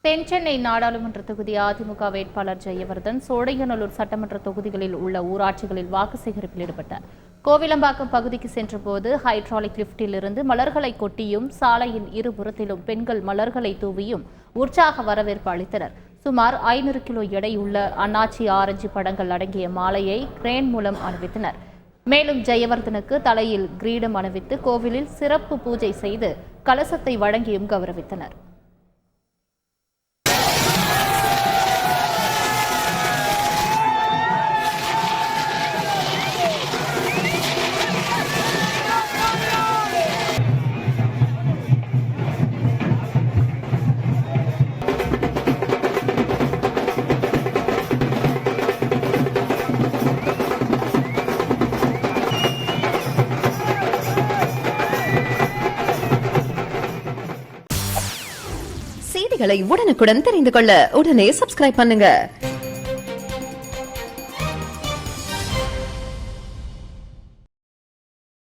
தென்சென்னை நாடாளுமன்ற தொகுதி அதிமுக வேட்பாளர் ஜெயவர்தன் சோழிங்கநல்லூர் சட்டமன்ற தொகுதிகளில் உள்ள ஊராட்சிகளில் வாக்கு சேகரிப்பில் ஈடுபட்டார். கோவிலம்பாக்கம் பகுதிக்கு சென்றபோது ஹைட்ராலிக் லிப்டில் இருந்து மலர்களை கொட்டியும் சாலையின் இருபுறத்திலும் பெண்கள் மலர்களை தூவியும் உற்சாக வரவேற்பு அளித்தனர். சுமார் 500 கிலோ எடையுள்ள அண்ணாச்சி ஆரஞ்சு படங்கள் அடங்கிய மாலையை கிரேன் மூலம் அணிவித்தனர். மேலும் ஜெயவர்தனுக்கு தலையில் கிரீடம் அணிவித்து கோவிலில் சிறப்பு பூஜை செய்து கலசத்தை வழங்கியும் கௌரவித்தனர். செய்திகளை உடனுக்குடன் தெரிந்து கொள்ள உடனே சப்ஸ்கிரைப் பண்ணுங்க.